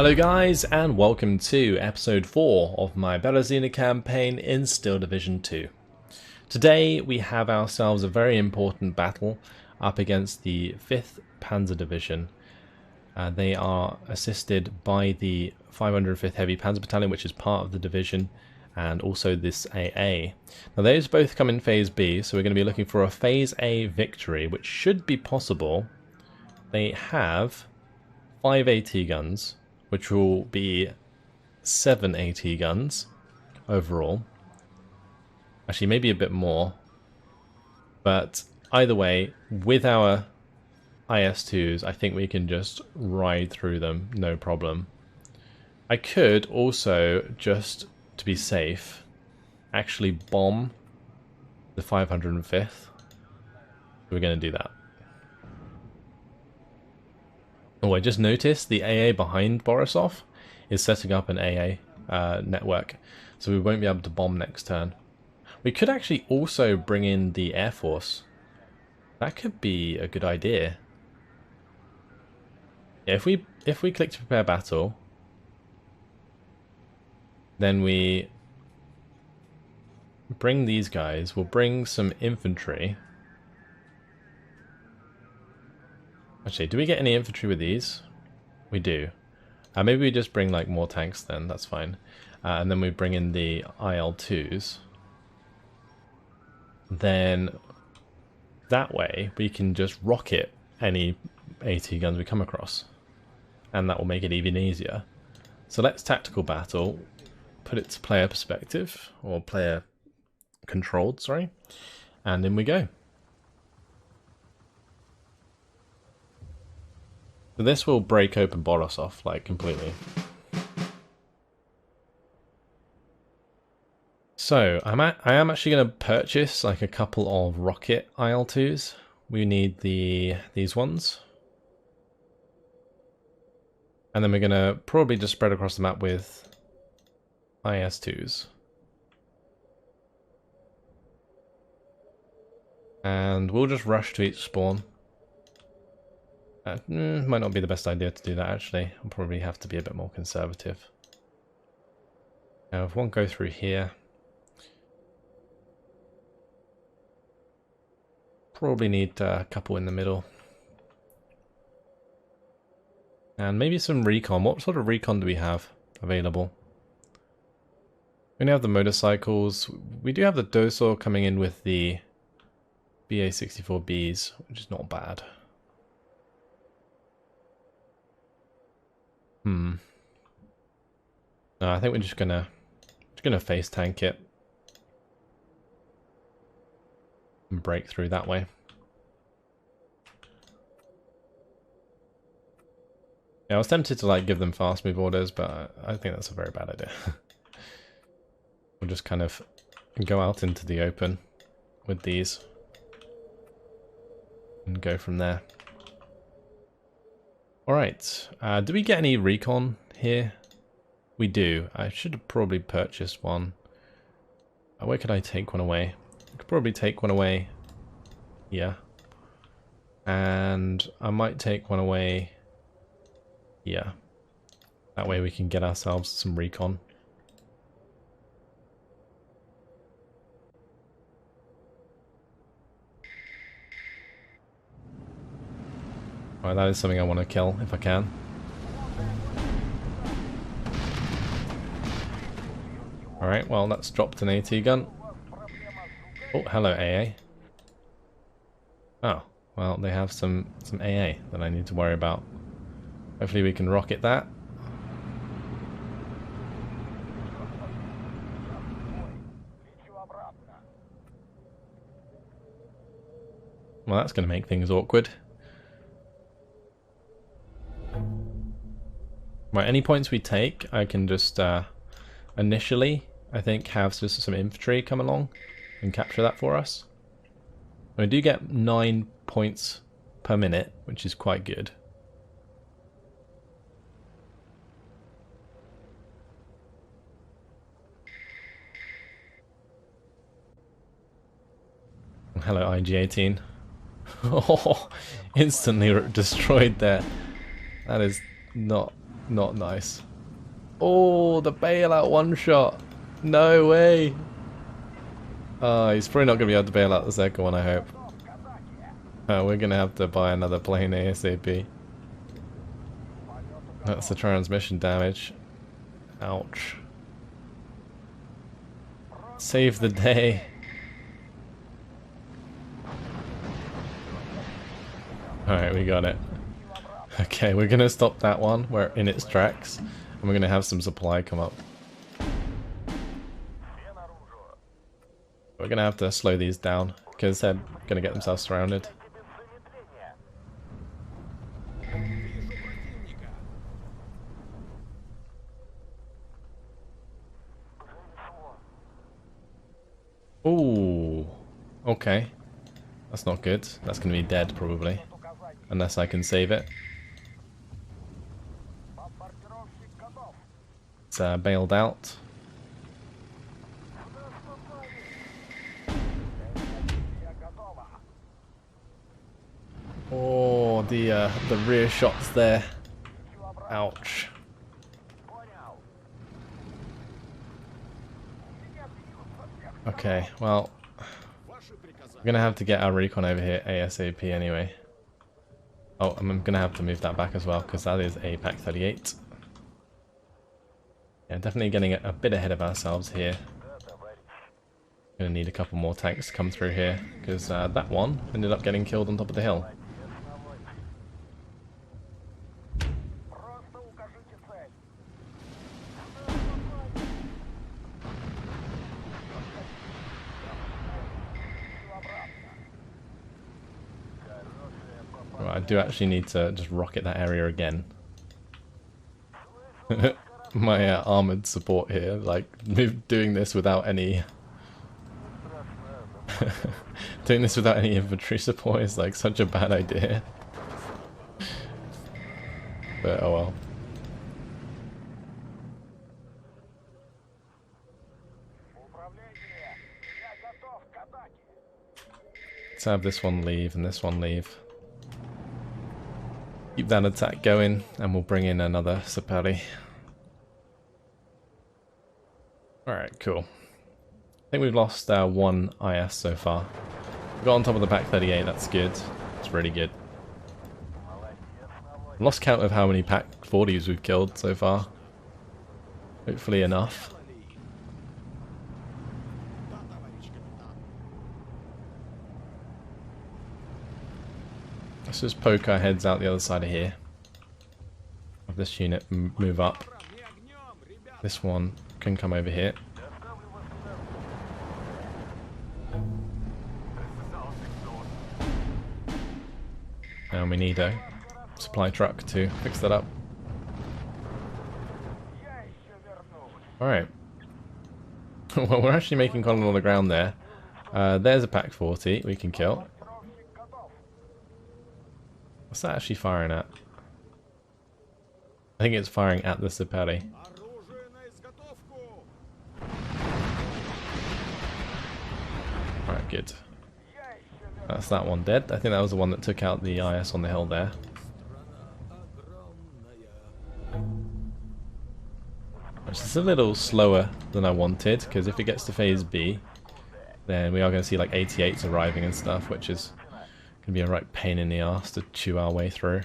Hello guys, and welcome to episode 4 of my Berezina campaign in Steel Division 2. Today we have ourselves a very important battle up against the 5th Panzer Division. They are assisted by the 505th Heavy Panzer Battalion, which is part of the division, and also this AA. Now those both come in Phase B, so we're going to be looking for a Phase A victory, which should be possible. They have 5 AT guns, which will be 7 AT guns overall. Actually, maybe a bit more. But either way, with our IS-2s, I think we can just ride through them, no problem. I could also, just to be safe, actually bomb the 505th. We're going to do that. Oh, I just noticed the AA behind Borisov is setting up an AA network, so we won't be able to bomb next turn. We could actually also bring in the Air Force. That could be a good idea. Yeah, if we click to prepare battle, then we bring these guys. We'll bring some infantry. Actually, do we get any infantry with these? We do. Maybe we just bring like more tanks then, that's fine. And then we bring in the IL-2s. Then that way we can just rocket any AT guns we come across. And that will make it even easier. So let's tactical battle, put it to player perspective, or player controlled, sorry. And in we go. So this will break open Borisov, like, completely. So, I am actually going to purchase, like, a couple of rocket IL-2s. We need these ones. And then we're going to probably just spread across the map with IS-2s. And we'll just rush to each spawn. Might not be the best idea to do that, actually. I'll probably have to be a bit more conservative. Now, if one go through here, probably need a couple in the middle. And maybe some recon. What sort of recon do we have available? We only have the motorcycles. We do have the Dosor coming in with the BA-64Bs, which is not bad. No, I think we're just gonna face tank it and break through that way. Yeah, I was tempted to like give them fast move orders, but I think that's a very bad idea. We'll just kind of go out into the open with these and go from there. Alright, do we get any recon here? We do. I should have probably purchased one. Where could I take one away? I could probably take one away here. And I might take one away here. That way we can get ourselves some recon. Alright, that is something I want to kill if I can. Alright, well that's dropped an AT gun. Oh, hello AA. Oh, well they have some AA that I need to worry about. Hopefully we can rocket that. Well, that's going to make things awkward. Right, any points we take, I can just initially, I think, have just some infantry come along and capture that for us. We do get 9 points per minute, which is quite good. Hello, IG-18. Oh, instantly destroyed there. That is not Not nice. Oh, the bailout one shot. No way. He's probably not going to be able to bail out the second one, I hope. We're going to have to buy another plane ASAP. That's the transmission damage. Ouch. Save the day. Alright, we got it. Okay, we're gonna stop that one where in its tracks, and we're gonna have some supply come up. We're gonna have to slow these down because they're gonna get themselves surrounded. Ooh, okay. That's not good. That's gonna be dead probably, unless I can save it. It's bailed out. Oh, the rear shots there. Ouch. Okay, well, we're gonna have to get our recon over here ASAP anyway. Oh, I'm gonna have to move that back as well because that is a Pack 38. Yeah, definitely getting a bit ahead of ourselves here. Gonna need a couple more tanks to come through here because that one ended up getting killed on top of the hill. Right, I do actually need to just rocket that area again. My armored support here, like doing this without any doing this without any infantry support is like such a bad idea. But oh well. Let's have this one leave and this one leave. Keep that attack going and we'll bring in another Sapari. Alright, cool. I think we've lost one IS so far. We got on top of the Pack 38, that's good. It's really good. I've lost count of how many Pack 40s we've killed so far. Hopefully enough. Let's just poke our heads out the other side of here. Have this unit move up. This one can come over here. And we need a supply truck to fix that up. Alright. Well, we're actually making contact on the ground there. There's a Pack 40 we can kill. What's that actually firing at? I think it's firing at the Sapari. Alright, good. That's that one dead. I think that was the one that took out the IS on the hill there. Which is a little slower than I wanted, because if it gets to phase B, then we are going to see like 88s arriving and stuff, which is going to be a right pain in the ass to chew our way through.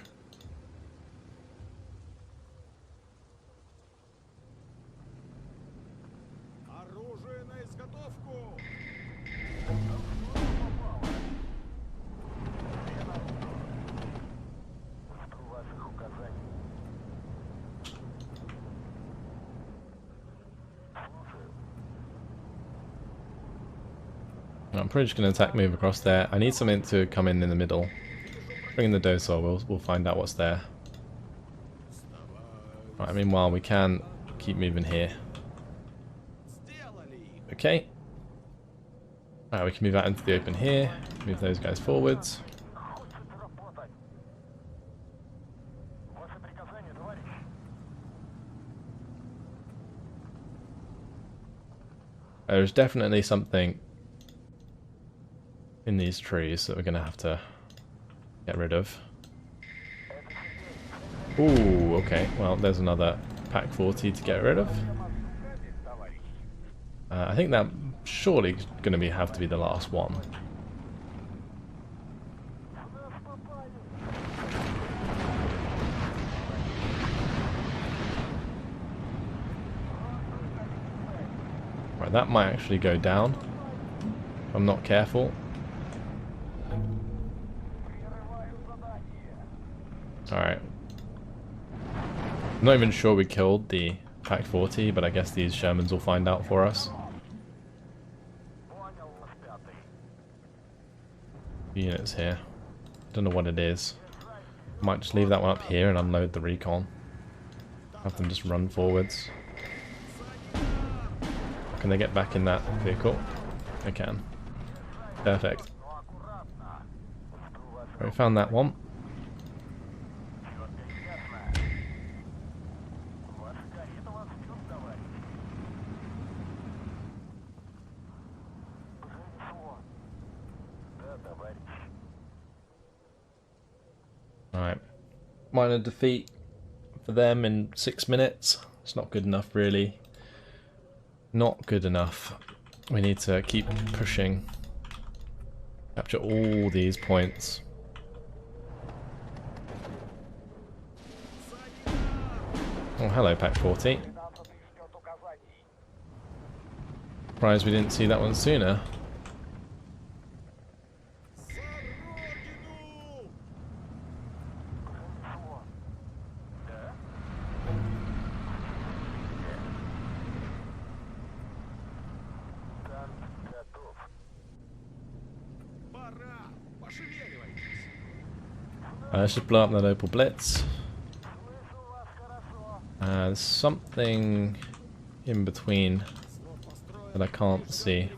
I'm probably just going to attack move across there. I need something to come in the middle. Bring in the docile, we'll find out what's there. Right, meanwhile we can keep moving here. Okay. Alright, we can move out into the open here. Move those guys forwards. There's definitely something in these trees that we're going to have to get rid of. Ooh, okay. Well, there's another Pack 40 to get rid of. I think that surely going to have to be the last one. Right, that might actually go down if I'm not careful. Alright. I'm not even sure we killed the Pack 40, but I guess these Shermans will find out for us. Units here. Don't know what it is. Might just leave that one up here and unload the recon. Have them just run forwards. Can they get back in that vehicle? They can. Perfect. Right, we found that one. Alright. Minor defeat for them in 6 minutes. It's not good enough, really. Not good enough. We need to keep pushing. Capture all these points. Oh, hello, Pack 40. Surprised we didn't see that one sooner. Let's just blow up that Opal Blitz. There's something in between that I can't see.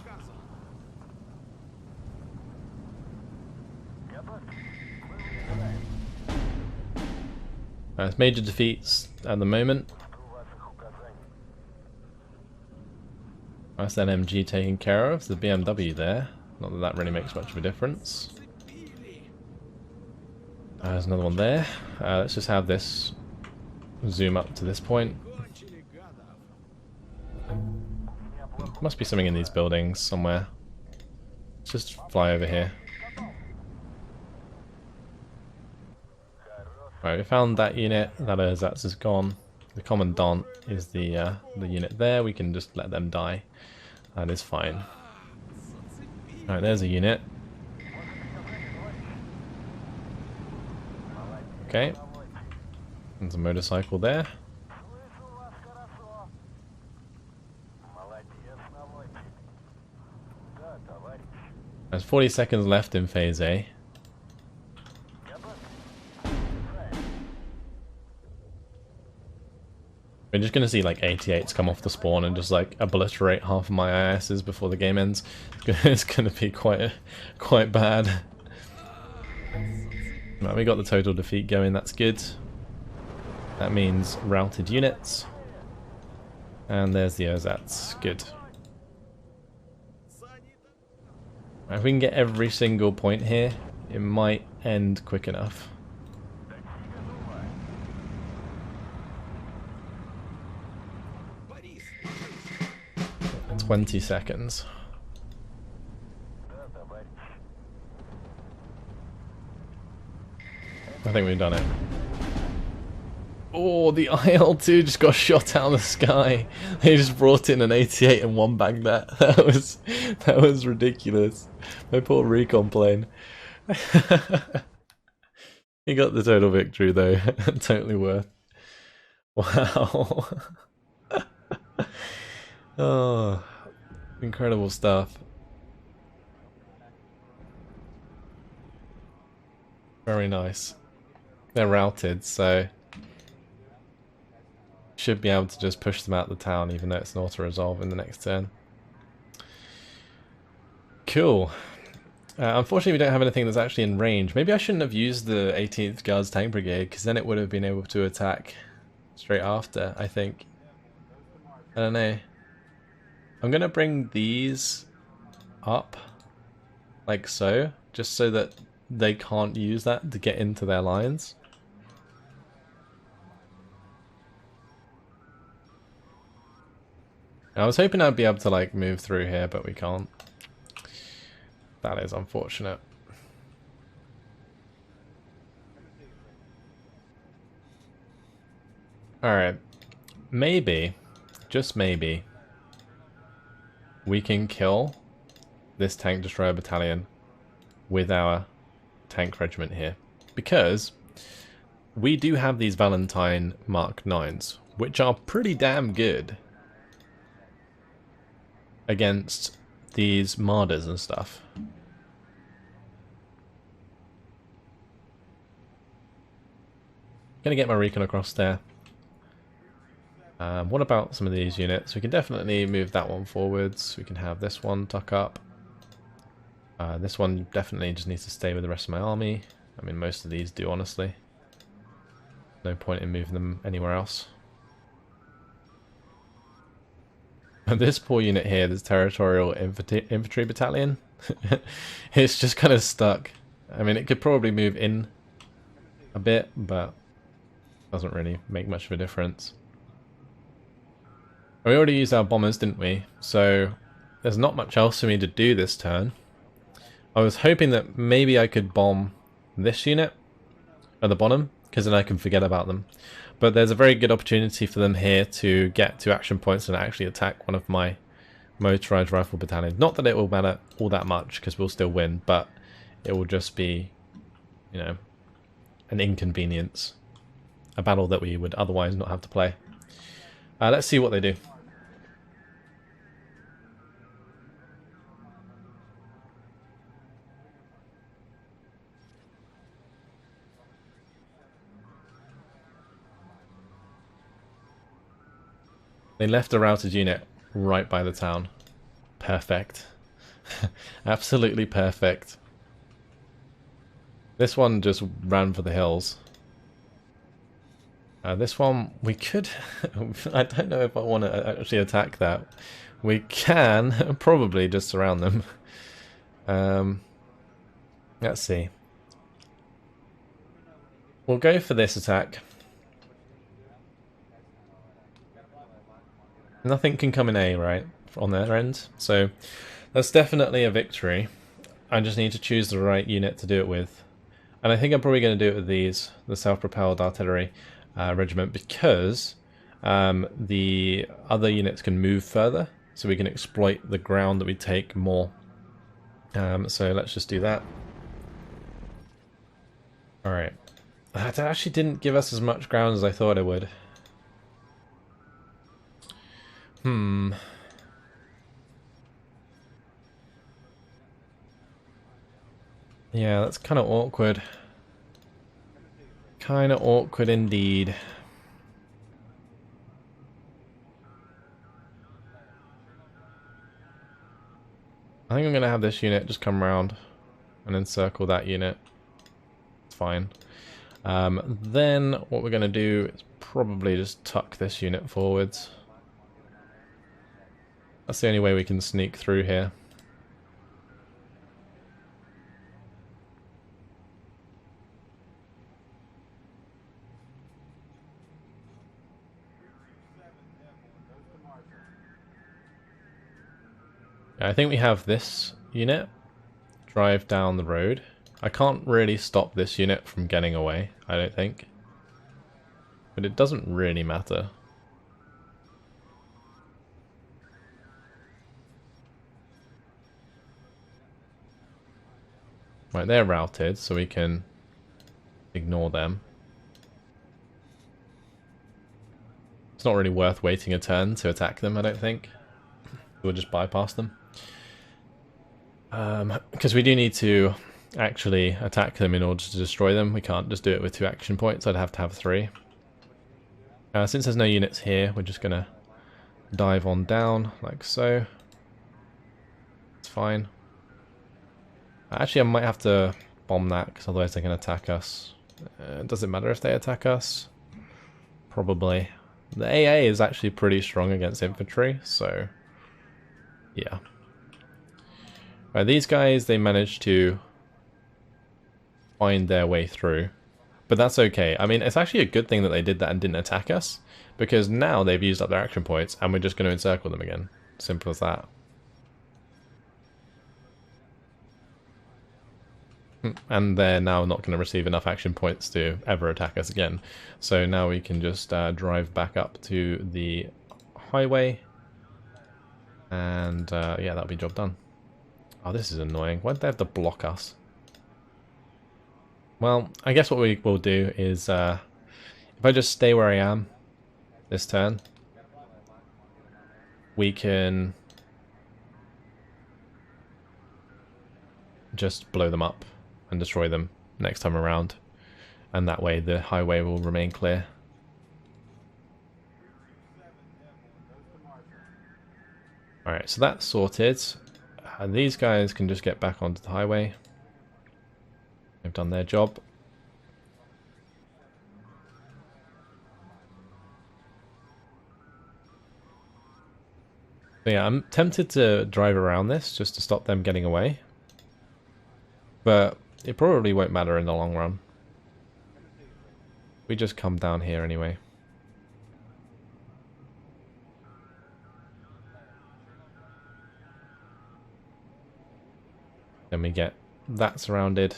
It's major defeats at the moment. That's that MG taken care of. There's the BMW there. Not that that really makes much of a difference. There's another one there. Let's just have this zoom up to this point. Must be something in these buildings somewhere. Let's just fly over here. Right, we found that unit. That's just gone. The Commandant is the unit there. We can just let them die. That is fine. Alright, there's a unit. Okay. There's a motorcycle there. There's 40 seconds left in Phase A. We're just gonna see like 88s come off the spawn and just like obliterate half of my ISs before the game ends. It's gonna be quite bad. Right, we got the total defeat going, that's good. That means routed units. And there's the Ozats, good. Right, if we can get every single point here, it might end quick enough. 20 seconds. I think we've done it. Oh, the IL-2 just got shot out of the sky. They just brought in an 88 and one bagged that. That was ridiculous. My poor recon plane. He got the total victory though. Totally worth. Wow. Oh, incredible stuff. Very nice. They're routed, so should be able to just push them out of the town, even though it's an auto-resolve in the next turn. Cool. Unfortunately, we don't have anything that's actually in range. Maybe I shouldn't have used the 18th Guards Tank Brigade, because then it would have been able to attack straight after, I think. I don't know. I'm going to bring these up, like so, just so that they can't use that to get into their lines. I was hoping I'd be able to like move through here, but we can't. That is unfortunate. Alright. Maybe, just maybe, we can kill this tank destroyer battalion with our tank regiment here. Because we do have these Valentine Mark 9s, which are pretty damn good against these Marders and stuff. Gonna get my recon across there. What about some of these units? We can definitely move that one forwards. We can have this one tuck up. This one definitely just needs to stay with the rest of my army. I mean, most of these do, honestly. No point in moving them anywhere else. And this poor unit here, this Territorial Infantry Battalion, it's just kind of stuck. I mean, it could probably move in a bit, but doesn't really make much of a difference. We already used our bombers, didn't we? So there's not much else for me to do this turn. I was hoping that maybe I could bomb this unit at the bottom, because then I can forget about them. But there's a very good opportunity for them here to get to action points and actually attack one of my motorized rifle battalions. Not that it will matter all that much, because we'll still win, but it will just be, you know, an inconvenience. A battle that we would otherwise not have to play. Let's see what they do. They left a routed unit right by the town. Perfect. Absolutely perfect. This one just ran for the hills. This one, we could... I don't know if I want to actually attack that. We can probably just surround them. Let's see. We'll go for this attack. Nothing can come in A, right, on their end. So that's definitely a victory. I just need to choose the right unit to do it with. And I think I'm probably going to do it with these, the self-propelled artillery regiment, because the other units can move further, so we can exploit the ground that we take more. So let's just do that. Alright. That actually didn't give us as much ground as I thought it would. Yeah, that's kind of awkward. Kind of awkward indeed. I think I'm going to have this unit just come around and encircle that unit. It's fine. Then what we're going to do is probably just tuck this unit forwards. That's the only way we can sneak through here. I think we have this unit drive down the road. I can't really stop this unit from getting away, I don't think. But it doesn't really matter. Right, they're routed, so we can ignore them. It's not really worth waiting a turn to attack them, I don't think. We'll just bypass them. Because we do need to actually attack them in order to destroy them. We can't just do it with 2 action points. I'd have to have 3. Since there's no units here, we're just going to dive on down, like so. It's fine. Actually, I might have to bomb that, because otherwise they can attack us. Does it matter if they attack us? Probably. The AA is actually pretty strong against infantry, so yeah. These guys, they managed to find their way through, but that's okay. I mean, it's actually a good thing that they did that and didn't attack us, Because now they've used up their action points, and we're just going to encircle them again. Simple as that. And they're now not going to receive enough action points to ever attack us again. So now we can just drive back up to the highway. And yeah, that'll be job done. Oh, this is annoying. Why'd they have to block us? Well, I guess what we will do is, if I just stay where I am this turn, we can just blow them up and destroy them next time around. And that way the highway will remain clear. Alright, so that's sorted. And these guys can just get back onto the highway. They've done their job. So yeah, I'm tempted to drive around this just to stop them getting away. But it probably won't matter in the long run. We just come down here anyway. Then we get that surrounded.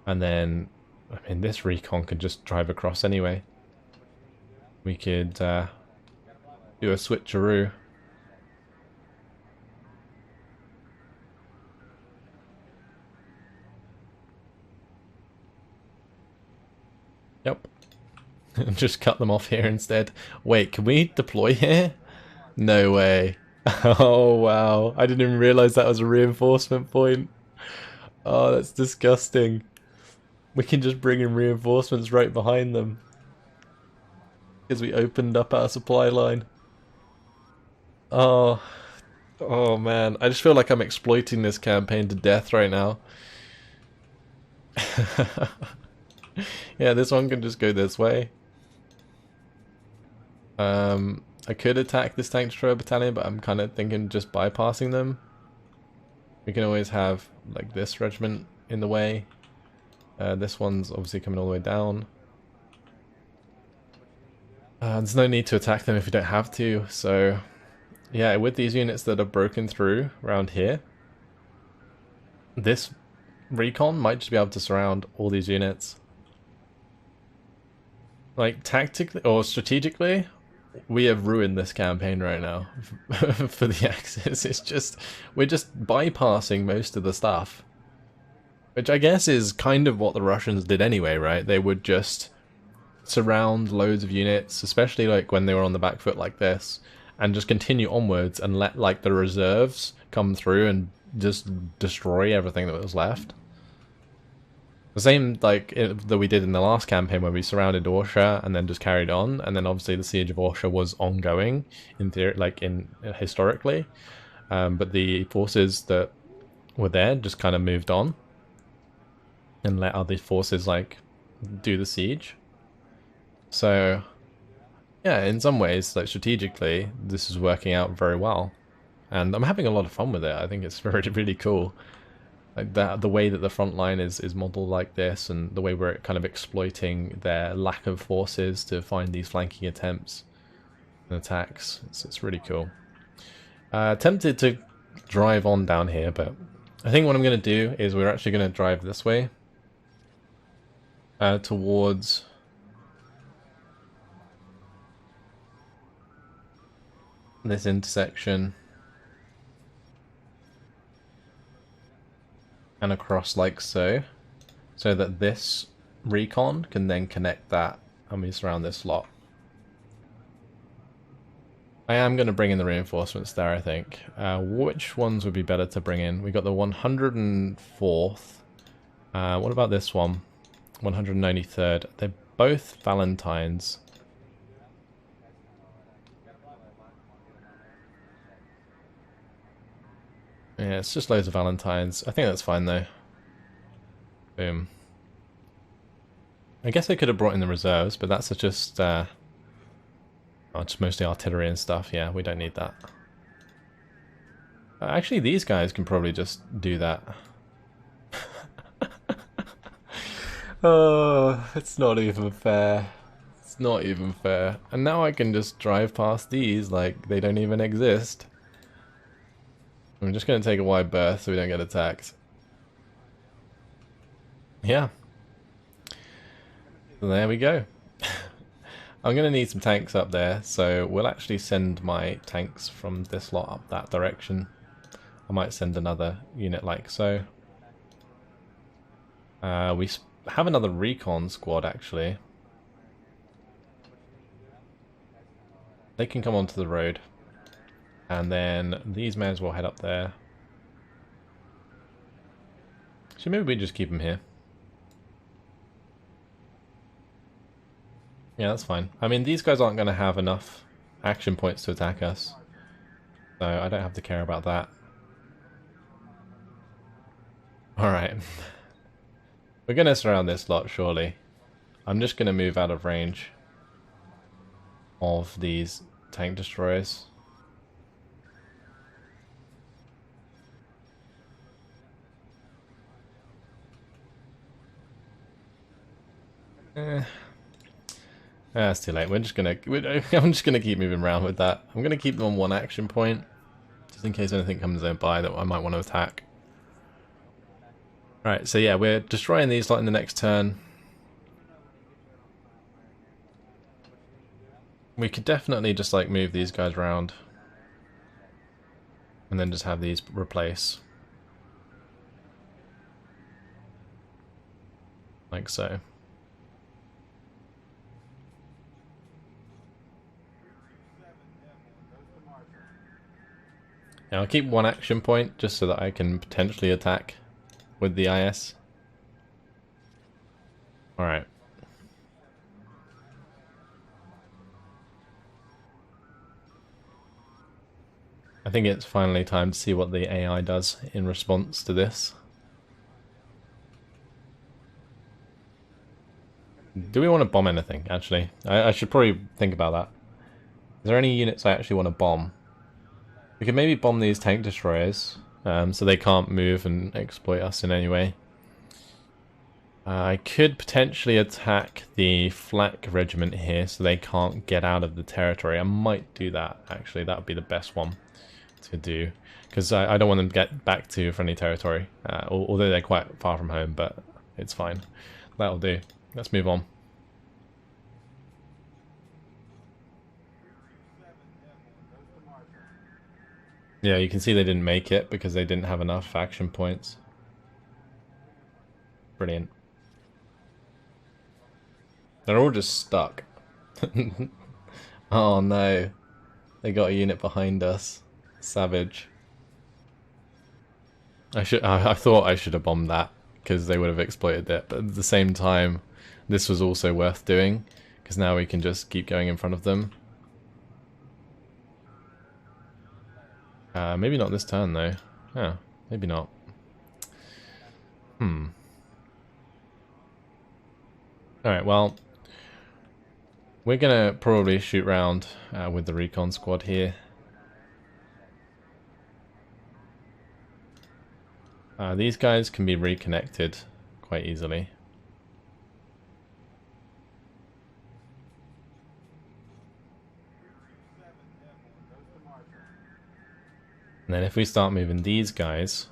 And then, I mean, this recon could just drive across anyway. We could do a switcheroo. Yep. Just cut them off here instead. Wait, can we deploy here? No way. Oh, wow. I didn't even realize that was a reinforcement point. Oh, that's disgusting. We can just bring in reinforcements right behind them. Because we opened up our supply line. Oh. Oh, man. I just feel like I'm exploiting this campaign to death right now. Yeah, this one can just go this way. I could attack this tank destroyer battalion, but I'm kind of thinking just bypassing them. We can always have like this regiment in the way. This one's obviously coming all the way down. There's no need to attack them if you don't have to, so yeah, with these units that are broken through around here, this recon might just be able to surround all these units. Like, tactically or strategically, we have ruined this campaign right now for the Axis. It's just, we're just bypassing most of the stuff. Which I guess is kind of what the Russians did anyway, right? They would just surround loads of units, especially like when they were on the back foot like this, and just continue onwards and let like the reserves come through and just destroy everything that was left. The same like that we did in the last campaign where we surrounded Orsha and then just carried on, and then obviously the siege of Orsha was ongoing in theory, like historically, but the forces that were there just kind of moved on and let other forces like do the siege. So yeah, in some ways, like strategically, this is working out very well, and I'm having a lot of fun with it. I think it's really cool. Like that, the way that the front line is modeled like this, and the way we're kind of exploiting their lack of forces to find these flanking attempts and attacks. It's really cool. Tempted to drive on down here, but I think what I'm going to do is we're actually going to drive this way towards this intersection and across like so that this recon can then connect that and we surround this lot. I am going to bring in the reinforcements there, I think. Which ones would be better to bring in? We got the 104th. What about this one? 193rd. They're both Valentines. Yeah, it's just loads of Valentines. I think that's fine though. Boom. I guess I could have brought in the reserves, but that's just just mostly artillery and stuff. Yeah, we don't need that. Actually, these guys can probably just do that. Oh, it's not even fair. It's It's not even fair. And now I can just drive past these like they don't even exist. I'm just going to take a wide berth so we don't get attacked. Yeah. So there we go. I'm going to need some tanks up there, so we'll actually send my tanks from this lot up that direction. I might send another unit like so. We have another recon squad actually. They can come onto the road. And then these may as well head up there. So maybe we just keep them here. Yeah, that's fine. I mean, these guys aren't going to have enough action points to attack us. So I don't have to care about that. Alright. We're going to surround this lot, surely. I'm just going to move out of range of these tank destroyers. That's too late. I'm just gonna keep moving around with that. I'm gonna keep them on one action point, just in case anything comes by that I might want to attack. Right, so yeah, we're destroying these lot in the next turn. We could definitely just like move these guys around, and then just have these replace, like so. Now I'll keep one action point just so that I can potentially attack with the IS. Alright. I think it's finally time to see what the AI does in response to this. Do we want to bomb anything, actually? I should probably think about that. Is there any units I actually want to bomb? We could maybe bomb these tank destroyers, so they can't move and exploit us in any way. I could potentially attack the flak regiment here, so they can't get out of the territory. I might do that, actually. That would be the best one to do, because I don't want them to get back to friendly territory, although they're quite far from home, but it's fine. That'll do. Let's move on. Yeah, you can see they didn't make it because they didn't have enough action points. Brilliant. They're all just stuck. Oh no. They got a unit behind us. Savage. I thought I should have bombed that because they would have exploited it, but at the same time this was also worth doing because now we can just keep going in front of them. Maybe not this turn though. Yeah, maybe not. Alright, well, we're gonna probably shoot round with the recon squad here. These guys can be reconnected quite easily. And then if we start moving these guys,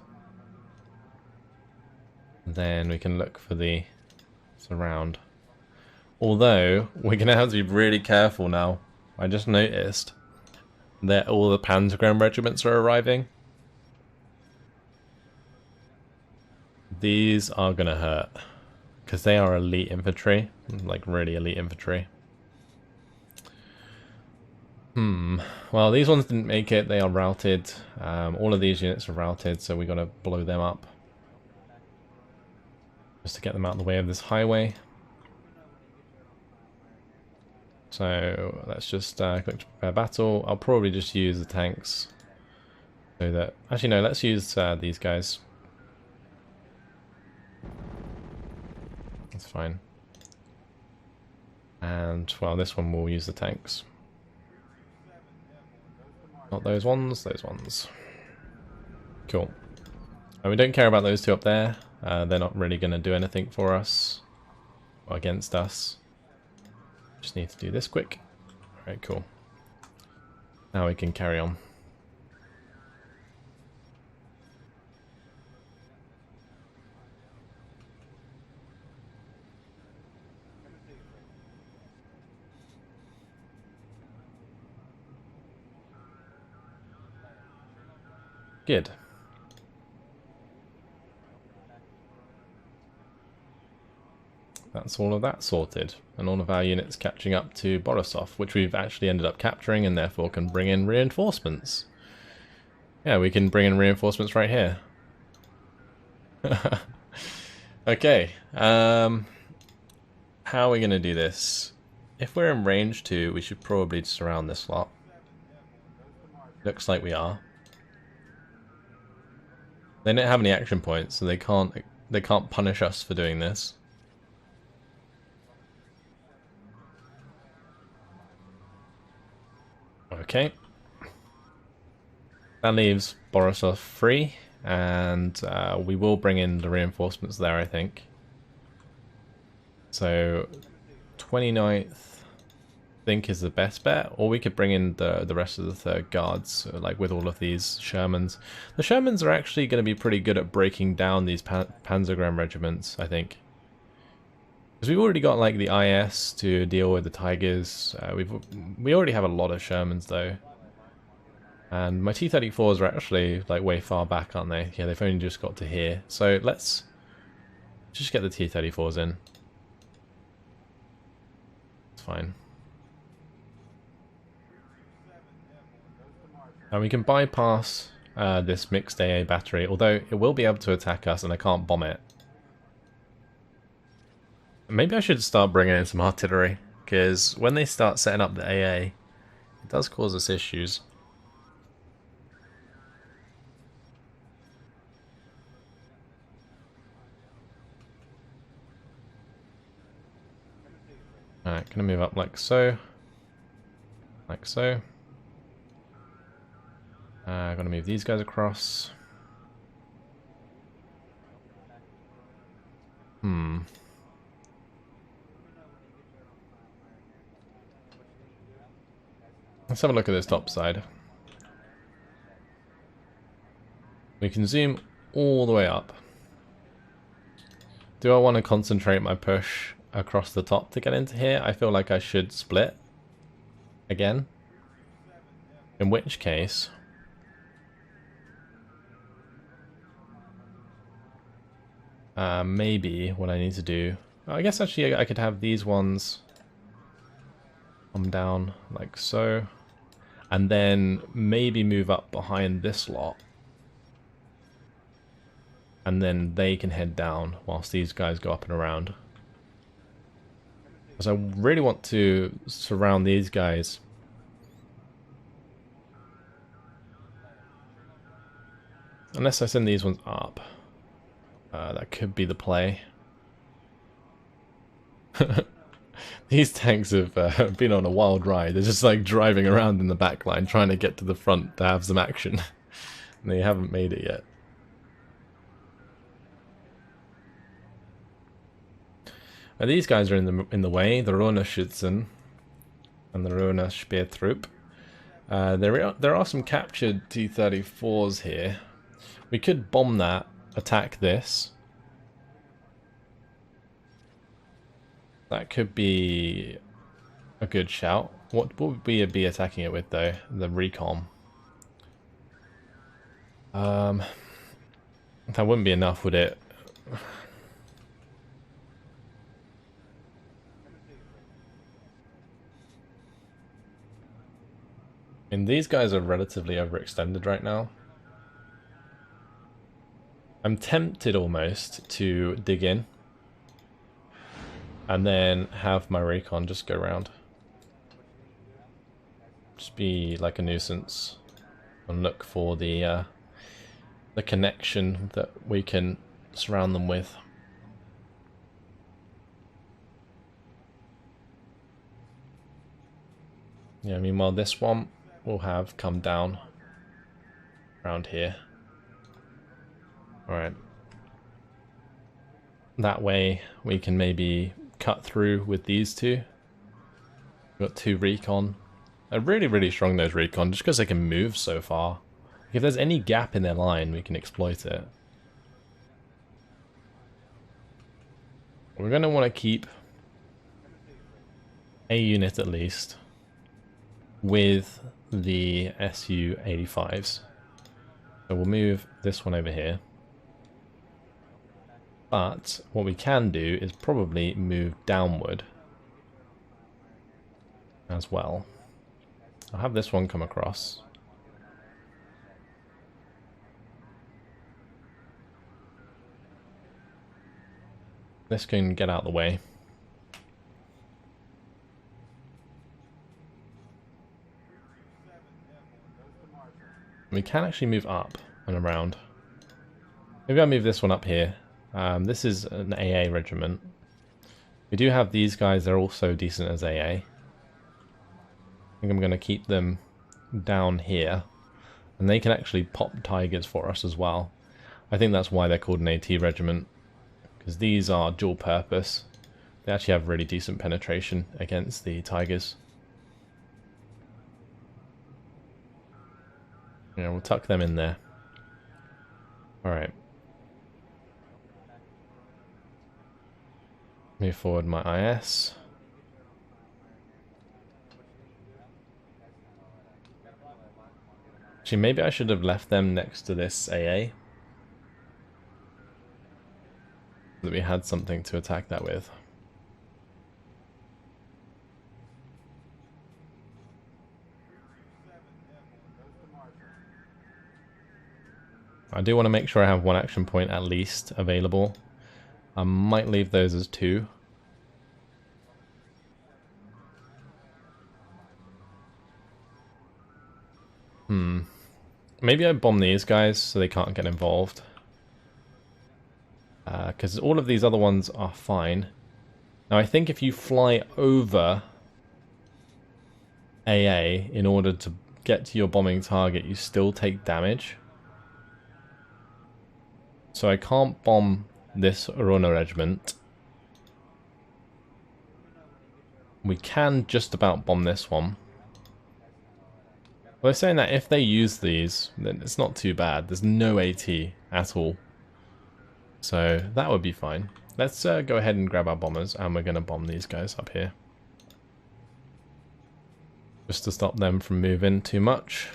then we can look for the surround. Although, we're going to have to be really careful now. I just noticed that all the Panzergrenadier regiments are arriving. These are going to hurt, because they are elite infantry, like really elite infantry. Well, these ones didn't make it, they are routed. All of these units are routed, so we got to blow them up. Just to get them out of the way of this highway. So let's just click to prepare battle. I'll probably just use the tanks. So that, actually no, let's use these guys. That's fine. And, well, this one will use the tanks. Not those ones, those ones. Cool. And we don't care about those two up there. They're not really going to do anything for us. Or against us. Just need to do this quick. Alright, cool. Now we can carry on. Good. That's all of that sorted, and all of our units catching up to Borisov, which we've actually ended up capturing and therefore can bring in reinforcements. Yeah, we can bring in reinforcements right here. Okay, how are we going to do this? If we're in range 2, we should probably surround this lot. Looks like we are. They don't have any action points, so they can't punish us for doing this. Okay. That leaves Borisov free, and we will bring in the reinforcements there, I think. So 29th, I think, is the best bet, or we could bring in the rest of the 3rd Guards, like with all of these Shermans. The Shermans are actually going to be pretty good at breaking down these Panzergrenadier regiments, I think. Because we've already got like the IS to deal with the Tigers. We already have a lot of Shermans though. And my T-34s are actually like way far back, aren't they? Yeah, they've only just got to here. So let's just get the T-34s in. It's fine. And we can bypass this mixed AA battery, although it will be able to attack us and I can't bomb it. Maybe I should start bringing in some artillery, because when they start setting up the AA, it does cause us issues. Alright, gonna move up like so. Like so. Gonna move these guys across. Let's have a look at this top side. We can zoom all the way up. Do I want to concentrate my push across the top to get into here? I feel like I should split again. In which case, maybe what I need to do, I guess actually I could have these ones come down like so, and then maybe move up behind this lot, and then they can head down whilst these guys go up and around. Because I really want to surround these guys. Unless I send these ones up. That could be the play. These tanks have been on a wild ride. They're just like driving around in the back line trying to get to the front to have some action. And they haven't made it yet. These guys are in the way, the Rönerschützen and the Röner Speertrupp. There are some captured T-34s here. We could bomb that, attack this. That could be a good shout. What would we be attacking it with though? The recon. That wouldn't be enough, would it? And these guys are relatively overextended right now. I'm tempted almost to dig in and then have my recon just go around. Just be like a nuisance and look for the connection that we can surround them with. Yeah, meanwhile this one will have come down around here. Alright. That way we can maybe cut through with these two. We've got 2 recon. They're really, really strong, those recon, just because they can move so far. If there's any gap in their line, we can exploit it. We're going to want to keep a unit at least with the Su-85s. So we'll move this one over here. But what we can do is probably move downward as well. I'll have this one come across. This can get out of the way. We can actually move up and around. Maybe I'll move this one up here. This is an AA regiment. We do have these guys, they're also decent as AA. I think I'm going to keep them down here. And they can actually pop tigers for us as well. I think that's why they're called an AT regiment. Because these are dual purpose. They actually have really decent penetration against the tigers. Yeah, we'll tuck them in there. Alright. Move forward my IS. Actually, maybe I should have left them next to this AA. That we had something to attack that with. I do want to make sure I have 1 action point at least available. I might leave those as 2. Maybe I bomb these guys so they can't get involved. Because all of these other ones are fine. Now I think if you fly over AA in order to get to your bombing target, you still take damage. So I can't bomb this Aruna regiment. We can just about bomb this one. Well, they're saying that if they use these, then it's not too bad. There's no AT at all. So that would be fine. Let's go ahead and grab our bombers, and we're going to bomb these guys up here. Just to stop them from moving too much.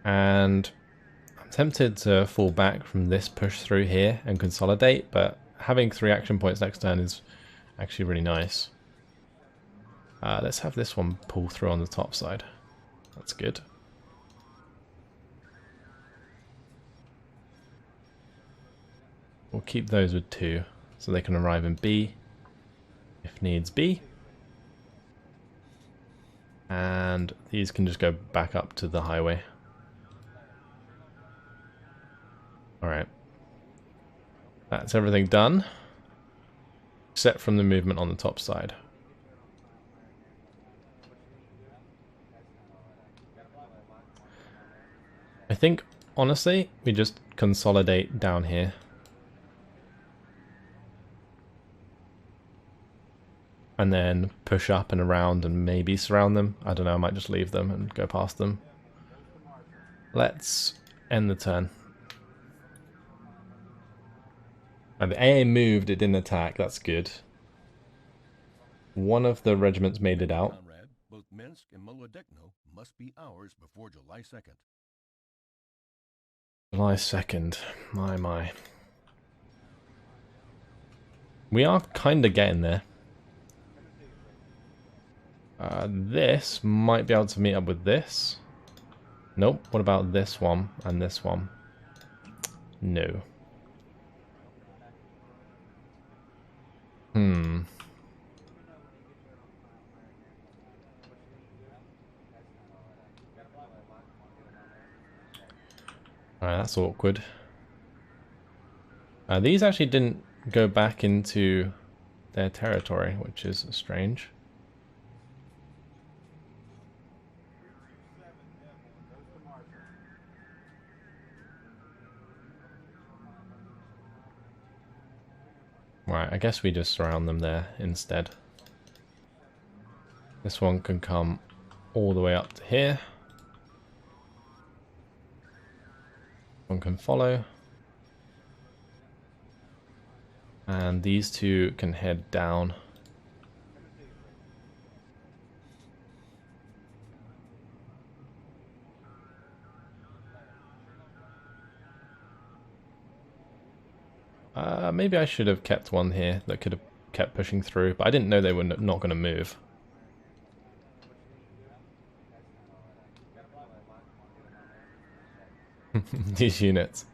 And I'm tempted to fall back from this push through here and consolidate, but having 3 action points next turn is actually really nice. Let's have this one pull through on the top side. That's good. We'll keep those with 2, so they can arrive in B, if needs be. And these can just go back up to the highway. Alright. That's everything done, except from the movement on the top side. I think, honestly, we just consolidate down here. And then push up and around and maybe surround them. I don't know, I might just leave them and go past them. Let's end the turn. And the AA moved, it didn't attack, that's good. One of the regiments made it out. Both Minsk and Molodechno must be ours before July 2nd. July 2nd, my. We are kind of getting there. This might be able to meet up with this. Nope, what about this one and this one? No. Alright, that's awkward. These actually didn't go back into their territory, which is strange. Right, I guess we just surround them there instead. This one can come all the way up to here. One can follow. And these two can head down. Maybe I should have kept one here that could have kept pushing through, but I didn't know they were not going to move. These units.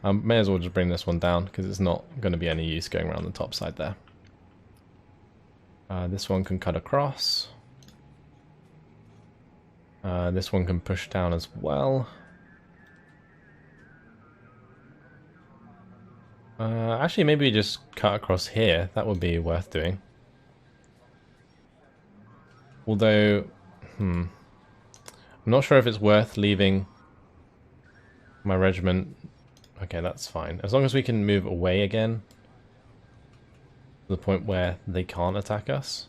May as well just bring this one down because it's not going to be any use going around the top side there. This one can cut across. This one can push down as well. Actually, maybe we just cut across here. That would be worth doing. Although, I'm not sure if it's worth leaving my regiment. Okay, that's fine. As long as we can move away again to the point where they can't attack us.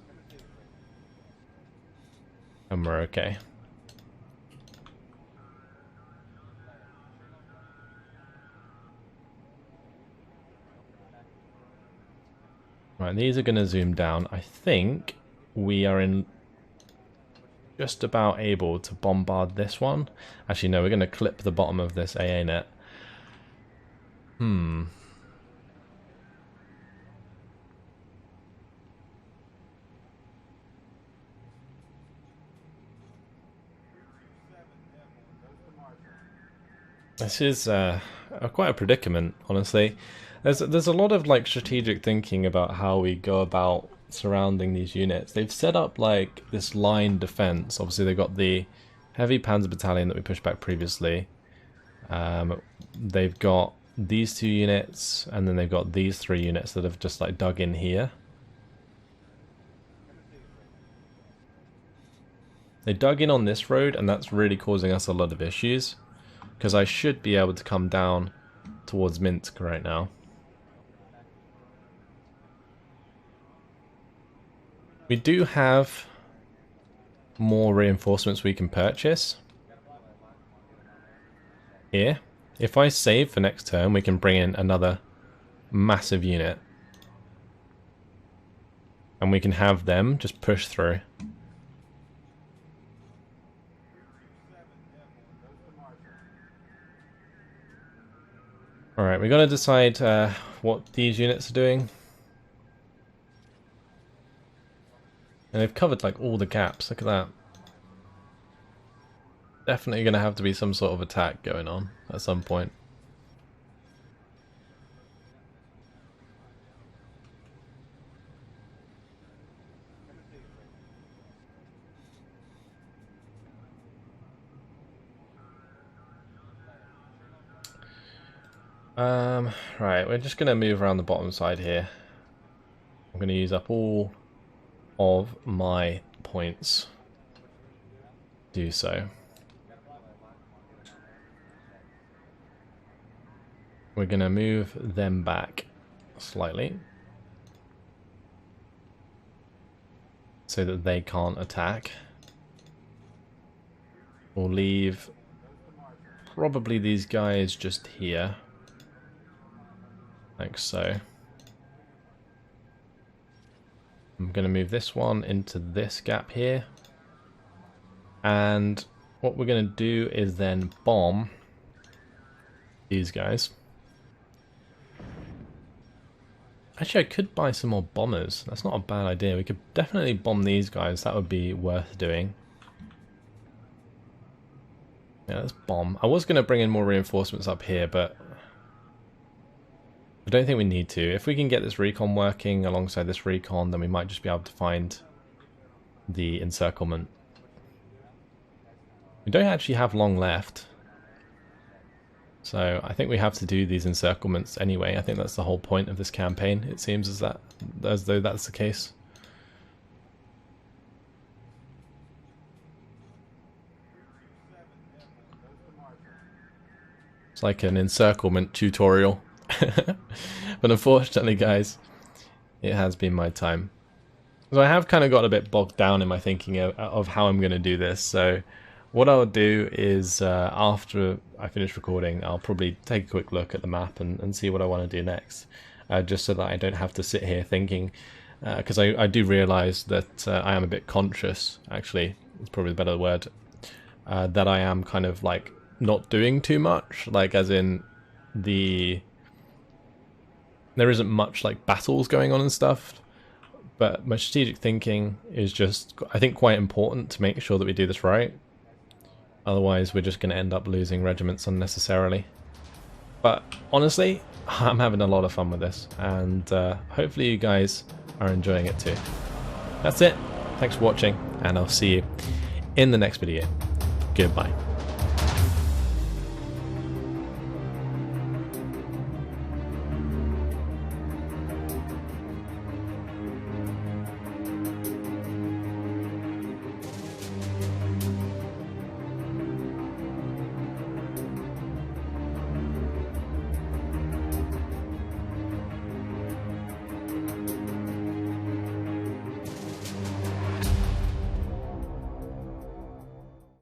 And we're okay. Right, these are going to zoom down. I think we are in just about able to bombard this one. Actually, no, we're going to clip the bottom of this AA net. This is quite a predicament, honestly. There's a lot of like strategic thinking about how we go about surrounding these units. They've set up like this line defense. Obviously, they've got the heavy panzer battalion that we pushed back previously. They've got these two units, and then they've got these three units that have just like dug in here. They dug in on this road, and that's really causing us a lot of issues. Because I should be able to come down towards Minsk right now. We do have more reinforcements we can purchase. Here. If I save for next turn, we can bring in another massive unit. And we can have them just push through. Alright, we're going to decide what these units are doing. And they've covered like all the gaps, look at that. Definitely going to have to be some sort of attack going on at some point. Right, we're just going to move around the bottom side here. I'm going to use up all of my points to do so. We're going to move them back slightly so that they can't attack. We'll leave probably these guys just here. Like so. I'm going to move this one into this gap here. And what we're going to do is then bomb these guys. Actually, I could buy some more bombers. That's not a bad idea. We could definitely bomb these guys. That would be worth doing. Yeah, let's bomb. I was going to bring in more reinforcements up here, but I don't think we need to. If we can get this recon working alongside this recon, then we might just be able to find the encirclement. We don't actually have long left. So I think we have to do these encirclements anyway. I think that's the whole point of this campaign. It seems as though that's the case. It's like an encirclement tutorial. But unfortunately, guys, it has been my time. So I have kind of got a bit bogged down in my thinking of how I'm going to do this. So what I'll do is after I finish recording, I'll probably take a quick look at the map and see what I want to do next, just so that I don't have to sit here thinking, because I do realise that I am a bit conscious, actually, it's probably a better word, that I am kind of like not doing too much, like as in there isn't much like battles going on and stuff. But my strategic thinking is just, I think, quite important to make sure that we do this right. Otherwise, we're just going to end up losing regiments unnecessarily. But honestly, I'm having a lot of fun with this, and hopefully you guys are enjoying it too. That's it. Thanks for watching, and I'll see you in the next video. Goodbye.